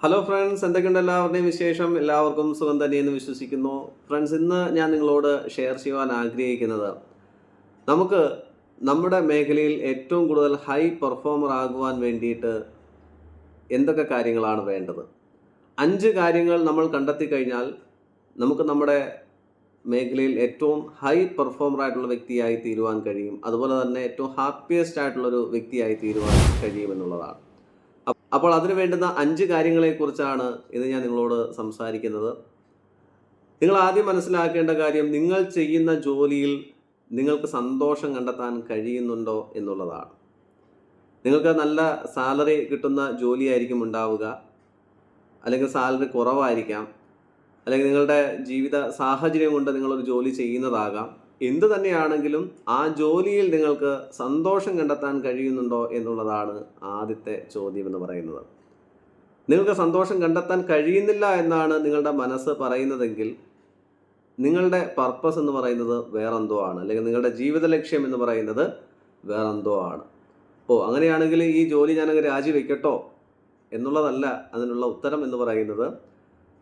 Hello friends, എന്തൊക്കെയുണ്ട് എല്ലാവരുടെയും വിശേഷം? എല്ലാവർക്കും സുഖം തന്നെയെന്ന് വിശ്വസിക്കുന്നു. ഫ്രണ്ട്സ്, ഇന്ന് ഞാൻ നിങ്ങളോട് ഷെയർ ചെയ്യുവാൻ ആഗ്രഹിക്കുന്നത്, നമുക്ക് നമ്മുടെ മേഖലയിൽ ഏറ്റവും കൂടുതൽ ഹൈ പെർഫോമർ ആകുവാൻ വേണ്ടിയിട്ട് എന്തൊക്കെ കാര്യങ്ങളാണ് വേണ്ടത്. 5 കാര്യങ്ങൾ നമ്മൾ കണ്ടെത്തി കഴിഞ്ഞാൽ നമുക്ക് നമ്മുടെ മേഖലയിൽ ഏറ്റവും ഹൈ പെർഫോമർ ആയിട്ടുള്ള വ്യക്തിയായി തീരുവാൻ കഴിയും. അതുപോലെ തന്നെ ഏറ്റവും ഹാപ്പിയസ്റ്റ് ആയിട്ടുള്ളൊരു വ്യക്തിയായി തീരുവാൻ കഴിയുമെന്നുള്ളതാണ്. അപ്പോൾ അതിന് വേണ്ടുന്ന 5 കാര്യങ്ങളെക്കുറിച്ചാണ് ഇന്ന് ഞാൻ നിങ്ങളോട് സംസാരിക്കുന്നത്. നിങ്ങൾ ആദ്യം മനസ്സിലാക്കേണ്ട കാര്യം, നിങ്ങൾ ചെയ്യുന്ന ജോലിയിൽ നിങ്ങൾക്ക് സന്തോഷം കണ്ടെത്താൻ കഴിയുന്നുണ്ടോ എന്നുള്ളതാണ്. നിങ്ങൾക്ക് നല്ല സാലറി കിട്ടുന്ന ജോലിയായിരിക്കും ഉണ്ടാവുക, അല്ലെങ്കിൽ സാലറി കുറവായിരിക്കാം, അല്ലെങ്കിൽ നിങ്ങളുടെ ജീവിത സാഹചര്യം കൊണ്ട് നിങ്ങളൊരു ജോലി ചെയ്യുന്നതാകാം. എന്തു തന്നെയാണെങ്കിലും ആ ജോലിയിൽ നിങ്ങൾക്ക് സന്തോഷം കണ്ടെത്താൻ കഴിയുന്നുണ്ടോ എന്നുള്ളതാണ് ആദ്യത്തെ ചോദ്യം എന്ന് പറയുന്നത്. നിങ്ങൾക്ക് സന്തോഷം കണ്ടെത്താൻ കഴിയുന്നില്ല എന്നാണ് നിങ്ങളുടെ മനസ്സ് പറയുന്നതെങ്കിൽ, നിങ്ങളുടെ പർപ്പസ് എന്ന് പറയുന്നത് വേറെന്തോ ആണ്, അല്ലെങ്കിൽ നിങ്ങളുടെ ജീവിത ലക്ഷ്യം എന്ന് പറയുന്നത് വേറെന്തോ ആണ്. അങ്ങനെയാണെങ്കിൽ ഈ ജോലി ഞാനങ്ങ് രാജിവെക്കട്ടോ എന്നുള്ളതല്ല അതിനുള്ള ഉത്തരം എന്ന് പറയുന്നത്.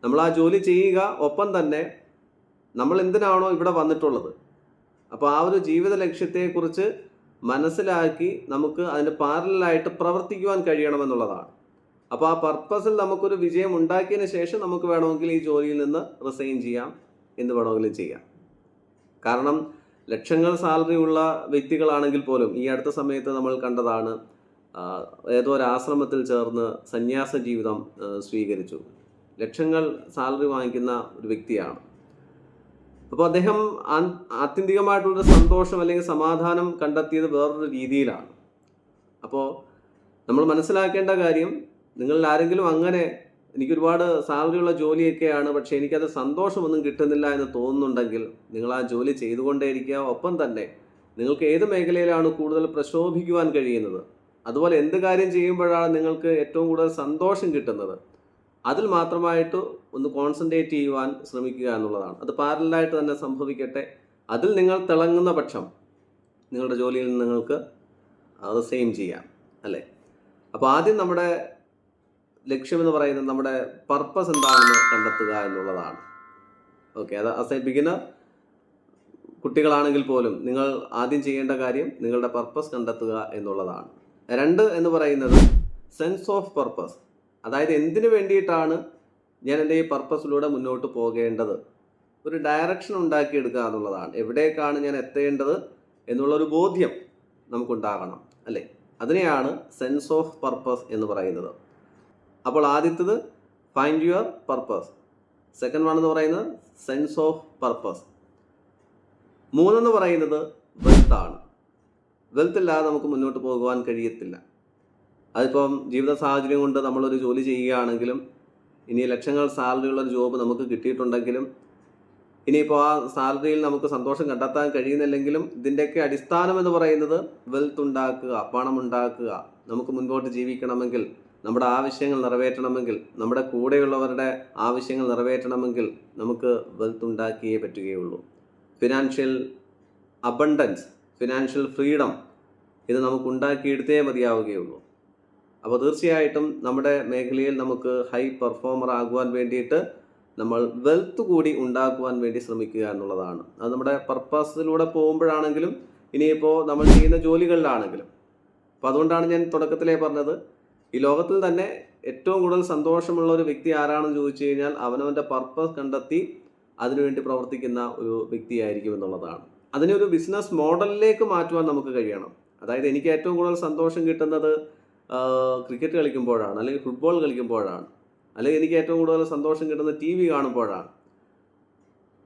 നമ്മൾ ആ ജോലി ചെയ്യുക, ഒപ്പം തന്നെ നമ്മൾ എന്തിനാണോ ഇവിടെ വന്നിട്ടുള്ളത്, അപ്പോൾ ആ ഒരു ജീവിത ലക്ഷ്യത്തെക്കുറിച്ച് മനസ്സിലാക്കി നമുക്ക് അതിന് പാരലായിട്ട് പ്രവർത്തിക്കുവാൻ കഴിയണമെന്നുള്ളതാണ്. അപ്പോൾ ആ പർപ്പസിൽ നമുക്കൊരു വിജയം ഉണ്ടാക്കിയതിന് ശേഷം നമുക്ക് വേണമെങ്കിൽ ഈ ജോലിയിൽ നിന്ന് റിസൈൻ ചെയ്യാം, എന്ത് വേണമെങ്കിലും ചെയ്യാം. കാരണം ലക്ഷങ്ങൾ സാലറി ഉള്ള വ്യക്തികളാണെങ്കിൽ പോലും, ഈ അടുത്ത സമയത്ത് നമ്മൾ കണ്ടതാണ്, ഏതോ ഒരു ആശ്രമത്തിൽ ചേർന്ന് സന്യാസ ജീവിതം സ്വീകരിച്ചു. ലക്ഷങ്ങൾ സാലറി വാങ്ങിക്കുന്ന ഒരു വ്യക്തിയാണ്. അപ്പോൾ അദ്ദേഹം ആത്യന്തികമായിട്ടുള്ളൊരു സന്തോഷം അല്ലെങ്കിൽ സമാധാനം കണ്ടെത്തിയത് വേറൊരു രീതിയിലാണ്. അപ്പോൾ നമ്മൾ മനസ്സിലാക്കേണ്ട കാര്യം, നിങ്ങളിൽ ആരെങ്കിലും അങ്ങനെ എനിക്കൊരുപാട് സാലറിയുള്ള ജോലിയൊക്കെയാണ്, പക്ഷേ എനിക്കത് സന്തോഷമൊന്നും കിട്ടുന്നില്ല എന്ന് തോന്നുന്നുണ്ടെങ്കിൽ, നിങ്ങൾ ആ ജോലി ചെയ്തുകൊണ്ടേയിരിക്കുക. ഒപ്പം തന്നെ നിങ്ങൾക്ക് ഏത് മേഖലയിലാണ് കൂടുതൽ പ്രശോഭിക്കുവാൻ കഴിയുന്നത്, അതുപോലെ എന്ത് കാര്യം ചെയ്യുമ്പോഴാണ് നിങ്ങൾക്ക് ഏറ്റവും കൂടുതൽ സന്തോഷം കിട്ടുന്നത്, അതിൽ മാത്രമായിട്ട് ഒന്ന് കോൺസെൻട്രേറ്റ് ചെയ്യുവാൻ ശ്രമിക്കുക എന്നുള്ളതാണ്. അത് പാരലായിട്ട് തന്നെ സംഭവിക്കട്ടെ. അതിൽ നിങ്ങൾ തിളങ്ങുന്ന പക്ഷം നിങ്ങളുടെ ജോലിയിൽ നിന്ന് നിങ്ങൾക്ക് അത് സെയിം ചെയ്യാം, അല്ലേ? അപ്പോൾ ആദ്യം നമ്മുടെ ലക്ഷ്യമെന്ന് പറയുന്നത്, നമ്മുടെ പർപ്പസ് എന്താണെന്ന് കണ്ടെത്തുക എന്നുള്ളതാണ്. ഓക്കെ, അത് ആസ് എ ബിഗിനർ കുട്ടികളാണെങ്കിൽ പോലും നിങ്ങൾ ആദ്യം ചെയ്യേണ്ട കാര്യം നിങ്ങളുടെ പർപ്പസ് കണ്ടെത്തുക എന്നുള്ളതാണ്. 2 എന്ന് പറയുന്നത് സെൻസ് ഓഫ് പർപ്പസ്. അതായത് എന്തിനു വേണ്ടിയിട്ടാണ് ഞാൻ എൻ്റെ ഈ പർപ്പസിലൂടെ മുന്നോട്ട് പോകേണ്ടത്, ഒരു ഡയറക്ഷൻ ഉണ്ടാക്കിയെടുക്കുക എന്നുള്ളതാണ്. എവിടേക്കാണ് ഞാൻ എത്തേണ്ടത് എന്നുള്ളൊരു ബോധ്യം നമുക്കുണ്ടാകണം, അല്ലേ? അതിനെയാണ് സെൻസ് ഓഫ് പർപ്പസ് എന്ന് പറയുന്നത്. അപ്പോൾ ആദ്യത്തേത് find your purpose, second one എന്ന് പറയുന്നത് സെൻസ് ഓഫ് പർപ്പസ്. 3 എന്ന് പറയുന്നത് വെൽത്ത് ആണ്. വെൽത്ത് ഇല്ലാതെ നമുക്ക് മുന്നോട്ട് പോകുവാൻ കഴിയത്തില്ല. അതിപ്പം ജീവിത സാഹചര്യം കൊണ്ട് നമ്മളൊരു ജോലി ചെയ്യുകയാണെങ്കിലും, ഇനി ലക്ഷങ്ങൾ സാലറിയുള്ളൊരു ജോബ് നമുക്ക് കിട്ടിയിട്ടുണ്ടെങ്കിലും, ഇനിയിപ്പോൾ ആ സാലറിയിൽ നമുക്ക് സന്തോഷം കണ്ടെത്താൻ കഴിയുന്നില്ലെങ്കിലും, ഇതിൻ്റെയൊക്കെ അടിസ്ഥാനം എന്ന് പറയുന്നത് വെൽത്ത് ഉണ്ടാക്കുക, പണം ഉണ്ടാക്കുക. നമുക്ക് മുൻപോട്ട് ജീവിക്കണമെങ്കിൽ, നമ്മുടെ ആവശ്യങ്ങൾ നിറവേറ്റണമെങ്കിൽ, നമ്മുടെ കൂടെയുള്ളവരുടെ ആവശ്യങ്ങൾ നിറവേറ്റണമെങ്കിൽ നമുക്ക് വെൽത്ത് ഉണ്ടാക്കിയേ പറ്റുകയുള്ളൂ. ഫിനാൻഷ്യൽ അബണ്ടൻസ്, ഫിനാൻഷ്യൽ ഫ്രീഡം, ഇത് നമുക്ക് ഉണ്ടാക്കിയെടുത്തേ മതിയാവുകയുള്ളൂ. അപ്പോൾ തീർച്ചയായിട്ടും നമ്മുടെ മേഖലയിൽ നമുക്ക് ഹൈ പെർഫോമർ ആകുവാൻ വേണ്ടിയിട്ട് നമ്മൾ വെൽത്ത് കൂടി ഉണ്ടാക്കുവാൻ വേണ്ടി ശ്രമിക്കുക എന്നുള്ളതാണ്. അത് നമ്മുടെ പർപ്പസിലൂടെ പോകുമ്പോഴാണെങ്കിലും, ഇനിയിപ്പോൾ നമ്മൾ ചെയ്യുന്ന ജോലികളിലാണെങ്കിലും. അപ്പോൾ അതുകൊണ്ടാണ് ഞാൻ തുടക്കത്തിലേ പറഞ്ഞത്, ഈ ലോകത്തിൽ തന്നെ ഏറ്റവും കൂടുതൽ സന്തോഷമുള്ള ഒരു വ്യക്തി ആരാണെന്ന് ചോദിച്ചു കഴിഞ്ഞാൽ, അവനവൻ്റെ പർപ്പസ് കണ്ടെത്തി അതിനുവേണ്ടി പ്രവർത്തിക്കുന്ന ഒരു വ്യക്തിയായിരിക്കും എന്നുള്ളതാണ്. അതിനെ ഒരു ബിസിനസ് മോഡലിലേക്ക് മാറ്റുവാൻ നമുക്ക് കഴിയണം. അതായത് എനിക്ക് ഏറ്റവും കൂടുതൽ സന്തോഷം കിട്ടുന്നത് ക്രിക്കറ്റ് കളിക്കുമ്പോഴാണ്, അല്ലെങ്കിൽ ഫുട്ബോൾ കളിക്കുമ്പോഴാണ്, അല്ലെങ്കിൽ എനിക്ക് ഏറ്റവും കൂടുതൽ സന്തോഷം കിട്ടുന്നത് TV കാണുമ്പോഴാണ്.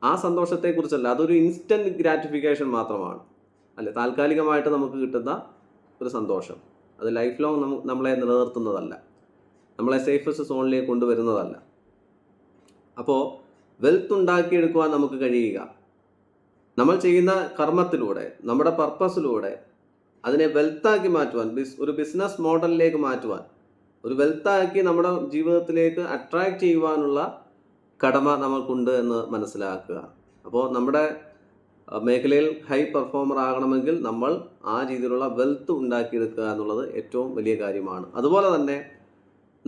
ആ സന്തോഷത്തെക്കുറിച്ചല്ല, അതൊരു ഇൻസ്റ്റൻറ്റ് ഗ്രാറ്റിഫിക്കേഷൻ മാത്രമാണ്, അല്ലെ? താൽക്കാലികമായിട്ട് നമുക്ക് കിട്ടുന്ന ഒരു സന്തോഷം, അത് ലൈഫ് ലോങ് നമ്മളെ നിലനിർത്തുന്നതല്ല, നമ്മളെ സേഫസ്റ്റ് സോണിലേക്ക് കൊണ്ടുവരുന്നതല്ല. അപ്പോൾ വെൽത്ത് ഉണ്ടാക്കിയെടുക്കുവാൻ നമുക്ക് കഴിയുക നമ്മൾ ചെയ്യുന്ന കർമ്മത്തിലൂടെ, നമ്മുടെ പർപ്പസിലൂടെ അതിനെ വെൽത്താക്കി മാറ്റുവാൻ, ഒരു ബിസിനസ് മോഡലിലേക്ക് മാറ്റുവാൻ, ഒരു വെൽത്താക്കി നമ്മുടെ ജീവിതത്തിലേക്ക് അട്രാക്റ്റ് ചെയ്യുവാനുള്ള കടമ നമുക്കുണ്ട് എന്ന് മനസ്സിലാക്കുക. അപ്പോൾ നമ്മുടെ മേഖലയിൽ ഹൈ പെർഫോമർ ആകണമെങ്കിൽ നമ്മൾ ആ രീതിയിലുള്ള വെൽത്ത് ഉണ്ടാക്കിയെടുക്കുക എന്നുള്ളത് ഏറ്റവും വലിയ കാര്യമാണ്. അതുപോലെ തന്നെ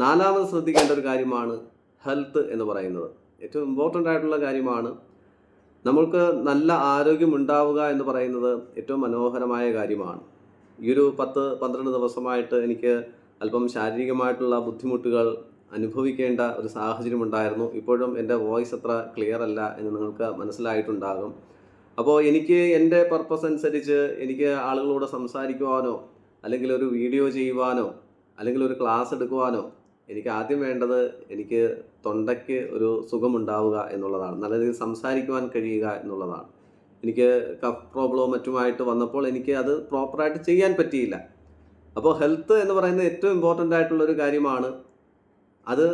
നാലാമത് ശ്രദ്ധിക്കേണ്ട ഒരു കാര്യമാണ് ഹെൽത്ത് എന്ന് പറയുന്നത്. ഏറ്റവും ഇമ്പോർട്ടൻ്റ് ആയിട്ടുള്ള കാര്യമാണ്. നമ്മൾക്ക് നല്ല ആരോഗ്യം ഉണ്ടാവുക എന്ന് പറയുന്നത് ഏറ്റവും മനോഹരമായ കാര്യമാണ്. ഈ ഒരു 10-12 ദിവസമായിട്ട് എനിക്ക് അല്പം ശാരീരികമായിട്ടുള്ള ബുദ്ധിമുട്ടുകൾ അനുഭവിക്കേണ്ട ഒരു സാഹചര്യം ഉണ്ടായിരുന്നു. ഇപ്പോഴും എൻ്റെ വോയിസ് അത്ര ക്ലിയർ അല്ല എന്ന് നിങ്ങൾക്ക് മനസ്സിലായിട്ടുണ്ടാകും. അപ്പോൾ എനിക്ക് എൻ്റെ പർപ്പസ് അനുസരിച്ച് എനിക്ക് ആളുകളോട് സംസാരിക്കുവാനോ അല്ലെങ്കിൽ ഒരു വീഡിയോ ചെയ്യുവാനോ അല്ലെങ്കിൽ ഒരു ക്ലാസ് എടുക്കുവാനോ എനിക്ക് ആദ്യം വേണ്ടത് എനിക്ക് തൊണ്ടയ്ക്ക് ഒരു സുഖമുണ്ടാവുക എന്നുള്ളതാണ്. നല്ല രീതിയിൽ സംസാരിക്കുവാൻ കഴിയുക എന്നുള്ളതാണ്. എനിക്ക് കഫ് പ്രോബ്ലവും മറ്റുമായിട്ട് വന്നപ്പോൾ എനിക്ക് അത് പ്രോപ്പറായിട്ട് ചെയ്യാൻ പറ്റിയില്ല. അപ്പോൾ ഹെൽത്ത് എന്ന് പറയുന്നത് ഏറ്റവും ഇമ്പോർട്ടൻ്റ് ആയിട്ടുള്ളൊരു കാര്യമാണ്. അത്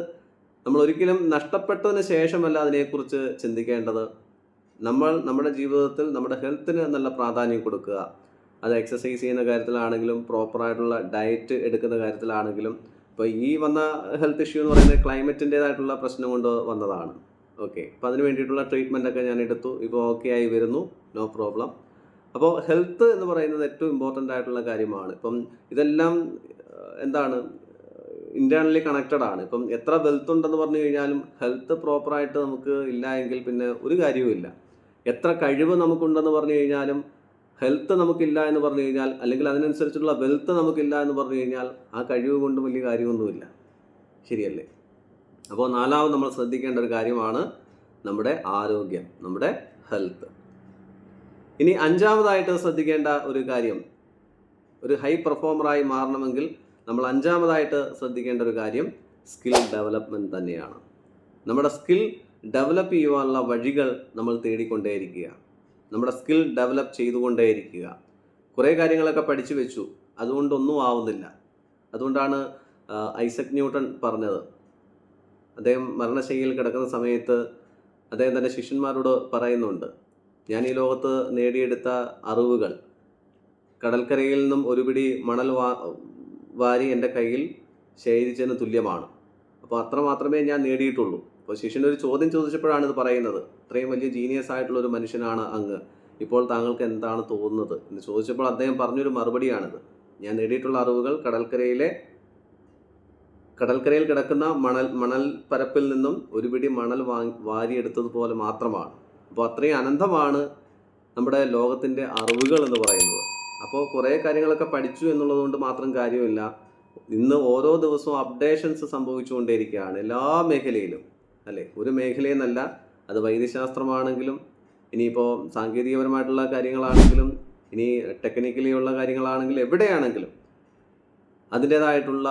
നമ്മൾ ഒരിക്കലും നഷ്ടപ്പെട്ടതിന് ശേഷമല്ല അതിനെക്കുറിച്ച് ചിന്തിക്കേണ്ടത്. നമ്മൾ നമ്മുടെ ജീവിതത്തിൽ നമ്മുടെ ഹെൽത്തിന് നല്ല പ്രാധാന്യം കൊടുക്കുക. അത് എക്സസൈസ് ചെയ്യുന്ന കാര്യത്തിലാണെങ്കിലും പ്രോപ്പറായിട്ടുള്ള ഡയറ്റ് എടുക്കുന്ന കാര്യത്തിലാണെങ്കിലും. ഇപ്പോൾ ഈ വന്ന ഹെൽത്ത് ഇഷ്യൂ എന്ന് പറയുന്നത് ക്ലൈമറ്റിൻ്റേതായിട്ടുള്ള പ്രശ്നം കൊണ്ട് വന്നതാണ്. ഓക്കെ, അപ്പോൾ അതിന് വേണ്ടിയിട്ടുള്ള ട്രീറ്റ്മെൻറ്റൊക്കെ ഞാൻ എടുത്തു. ഇപ്പോൾ ഓക്കെ ആയി വരുന്നു, നോ പ്രോബ്ലം. അപ്പോൾ ഹെൽത്ത് എന്ന് പറയുന്നത് ഏറ്റവും ഇമ്പോർട്ടൻ്റ് ആയിട്ടുള്ള കാര്യമാണ്. ഇപ്പം ഇതെല്ലാം എന്താണ് ഇൻറ്റേർണലി കണക്റ്റഡ് ആണ്. ഇപ്പം എത്ര വെൽത്ത് ഉണ്ടെന്ന് പറഞ്ഞു കഴിഞ്ഞാലും ഹെൽത്ത് പ്രോപ്പറായിട്ട് നമുക്ക് ഇല്ല എങ്കിൽ പിന്നെ ഒരു കാര്യവുമില്ല. എത്ര കഴിവ് നമുക്കുണ്ടെന്ന് പറഞ്ഞു കഴിഞ്ഞാലും ഹെൽത്ത് നമുക്കില്ല എന്ന് പറഞ്ഞു കഴിഞ്ഞാൽ, അല്ലെങ്കിൽ അതിനനുസരിച്ചുള്ള വെൽത്ത് നമുക്കില്ല എന്ന് പറഞ്ഞു കഴിഞ്ഞാൽ ആ കഴിവ് കൊണ്ട് വലിയ കാര്യമൊന്നുമില്ല. ശരിയല്ലേ? അപ്പോൾ നാലാമത് നമ്മൾ ശ്രദ്ധിക്കേണ്ട ഒരു കാര്യമാണ് നമ്മുടെ ആരോഗ്യം, നമ്മുടെ ഹെൽത്ത്. ഇനി അഞ്ചാമതായിട്ട് ശ്രദ്ധിക്കേണ്ട ഒരു കാര്യം, ഒരു ഹൈ പെർഫോമറായി മാറണമെങ്കിൽ നമ്മൾ അഞ്ചാമതായിട്ട് ശ്രദ്ധിക്കേണ്ട ഒരു കാര്യം സ്കിൽ ഡെവലപ്മെൻറ്റ് തന്നെയാണ്. നമ്മുടെ സ്കിൽ ഡെവലപ്പ് ചെയ്യുവാനുള്ള വഴികൾ നമ്മൾ തേടിക്കൊണ്ടേയിരിക്കുക, നമ്മുടെ സ്കിൽ ഡെവലപ്പ് ചെയ്തുകൊണ്ടേയിരിക്കുക. കുറേ കാര്യങ്ങളൊക്കെ പഠിച്ചു വെച്ചു, അതുകൊണ്ടൊന്നും ആവുന്നില്ല. അതുകൊണ്ടാണ് ഐസക് ന്യൂട്ടൺ പറഞ്ഞത്. അദ്ദേഹം മരണശയ്യയിൽ കിടക്കുന്ന സമയത്ത് അദ്ദേഹം തൻ്റെ ശിഷ്യന്മാരോട് പറയുന്നുണ്ട്, ഞാൻ ഈ ലോകത്ത് നേടിയെടുത്ത അറിവുകൾ കടൽക്കരയിൽ നിന്നും ഒരു പിടി മണൽ വാരി എൻ്റെ കയ്യിൽ ശേഖരിച്ചതിന് തുല്യമാണ്. അപ്പോൾ അത്ര മാത്രമേ ഞാൻ നേടിയിട്ടുള്ളൂ. അപ്പോൾ ശിഷ്യനൊരു ചോദ്യം ചോദിച്ചപ്പോഴാണ് ഇത് പറയുന്നത്. ഇത്രയും വലിയ ജീനിയസ് ആയിട്ടുള്ളൊരു മനുഷ്യനാണ് അങ്ങ്, ഇപ്പോൾ താങ്കൾക്ക് എന്താണ് തോന്നുന്നത് എന്ന് ചോദിച്ചപ്പോൾ അദ്ദേഹം പറഞ്ഞൊരു മറുപടിയാണിത്. ഞാൻ നേടിയിട്ടുള്ള അറിവുകൾ കടൽക്കരയിൽ കിടക്കുന്ന മണൽ പരപ്പിൽ നിന്നും ഒരു പിടി മണൽ വാരിയെടുത്തതുപോലെ മാത്രമാണ്. അപ്പോൾ അത്രയും അനന്തമാണ് നമ്മുടെ ലോകത്തിൻ്റെ അറിവുകൾ എന്ന് പറയുന്നത്. അപ്പോൾ കുറേ കാര്യങ്ങളൊക്കെ പഠിച്ചു എന്നുള്ളത് കൊണ്ട് മാത്രം കാര്യമില്ല. ഇന്ന് ഓരോ ദിവസവും അപ്ഡേഷൻസ് സംഭവിച്ചുകൊണ്ടേയിരിക്കുകയാണ് എല്ലാ മേഖലയിലും, അല്ലേ? ഒരു മേഖലയെന്നല്ല, അത് വൈദ്യശാസ്ത്രമാണെങ്കിലും ഇനിയിപ്പോൾ സാങ്കേതികപരമായിട്ടുള്ള കാര്യങ്ങളാണെങ്കിലും ഇനി ടെക്നിക്കലി ഉള്ള കാര്യങ്ങളാണെങ്കിലും എവിടെയാണെങ്കിലും അതിൻ്റേതായിട്ടുള്ള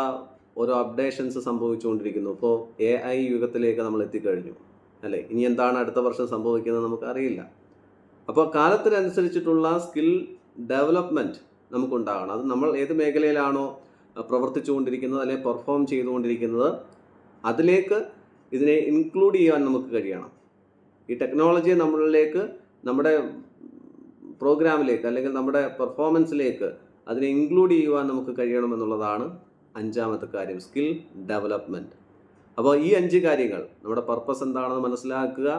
ഓരോ അപ്ഡേഷൻസ് സംഭവിച്ചുകൊണ്ടിരിക്കുന്നു. ഇപ്പോൾ AI യുഗത്തിലേക്ക് നമ്മൾ എത്തിക്കഴിഞ്ഞു, അല്ലേ? ഇനി എന്താണ് അടുത്ത വർഷം സംഭവിക്കുന്നത് നമുക്കറിയില്ല. അപ്പോൾ കാലത്തിനനുസരിച്ചിട്ടുള്ള സ്കിൽ ഡെവലപ്മെൻറ്റ് നമുക്കുണ്ടാകണം. അത് നമ്മൾ ഏത് മേഖലയിലാണോ പ്രവർത്തിച്ചുകൊണ്ടിരിക്കുന്നത് അല്ലെങ്കിൽ പെർഫോം ചെയ്തുകൊണ്ടിരിക്കുന്നത് അതിലേക്ക് ഇതിനെ ഇൻക്ലൂഡ് ചെയ്യാൻ നമുക്ക് കഴിയണം. ഈ ടെക്നോളജിയെ നമ്മളിലേക്ക്, നമ്മുടെ പ്രോഗ്രാമിലേക്ക് അല്ലെങ്കിൽ നമ്മുടെ പെർഫോമൻസിലേക്ക് അതിനെ ഇൻക്ലൂഡ് ചെയ്യുവാൻ നമുക്ക് കഴിയണമെന്നുള്ളതാണ് അഞ്ചാമത്തെ കാര്യം, സ്കിൽ ഡെവലപ്മെൻറ്റ്. അപ്പോൾ ഈ 5 കാര്യങ്ങൾ, നമ്മുടെ പർപ്പസ് എന്താണെന്ന് മനസ്സിലാക്കുക,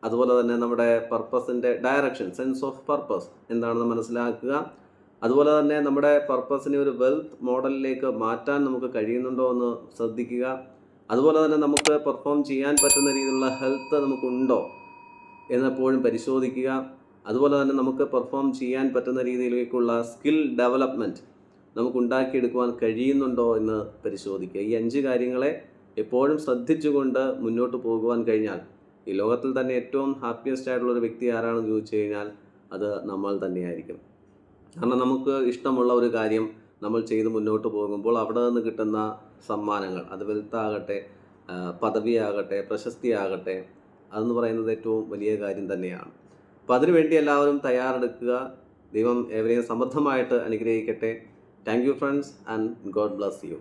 അതുപോലെ തന്നെ നമ്മുടെ പർപ്പസിൻ്റെ ഡയറക്ഷൻ, സെൻസ് ഓഫ് പർപ്പസ് എന്താണെന്ന് മനസ്സിലാക്കുക, അതുപോലെ തന്നെ നമ്മുടെ പർപ്പസിനെ ഒരു വെൽത്ത് മോഡലിലേക്ക് മാറ്റാൻ നമുക്ക് കഴിയുന്നുണ്ടോ എന്ന് ശ്രദ്ധിക്കുക, അതുപോലെ തന്നെ നമുക്ക് പെർഫോം ചെയ്യാൻ പറ്റുന്ന രീതിയിലുള്ള ഹെൽത്ത് നമുക്കുണ്ടോ എന്നെപ്പോഴും പരിശോധിക്കുക, അതുപോലെ തന്നെ നമുക്ക് പെർഫോം ചെയ്യാൻ പറ്റുന്ന രീതിയിലേക്കുള്ള സ്കിൽ ഡെവലപ്മെൻറ്റ് നമുക്ക് ഉണ്ടാക്കിയെടുക്കുവാൻ കഴിയുന്നുണ്ടോ എന്ന് പരിശോധിക്കുക. ഈ 5 കാര്യങ്ങളെ എപ്പോഴും ശ്രദ്ധിച്ചുകൊണ്ട് മുന്നോട്ട് പോകുവാൻ കഴിഞ്ഞാൽ ഈ ലോകത്തിൽ തന്നെ ഏറ്റവും ഹാപ്പിയസ്റ്റ് ആയിട്ടുള്ളൊരു വ്യക്തി ആരാണെന്ന് ചോദിച്ചു കഴിഞ്ഞാൽ അത് നമ്മൾ തന്നെയായിരിക്കും. കാരണം നമുക്ക് ഇഷ്ടമുള്ള ഒരു കാര്യം നമ്മൾ ചെയ്ത് മുന്നോട്ട് പോകുമ്പോൾ അവിടെ നിന്ന് കിട്ടുന്ന സമ്മാനങ്ങൾ, അത് വെൽത്താകട്ടെ, പദവിയാകട്ടെ, പ്രശസ്തിയാകട്ടെ, അതെന്ന് പറയുന്നത് ഏറ്റവും വലിയ കാര്യം തന്നെയാണ്. അപ്പോൾ അതിനുവേണ്ടി എല്ലാവരും തയ്യാറെടുക്കുക. ദൈവം ഏവരെയും സമൃദ്ധമായിട്ട് അനുഗ്രഹിക്കട്ടെ. Thank you friends, and God bless you.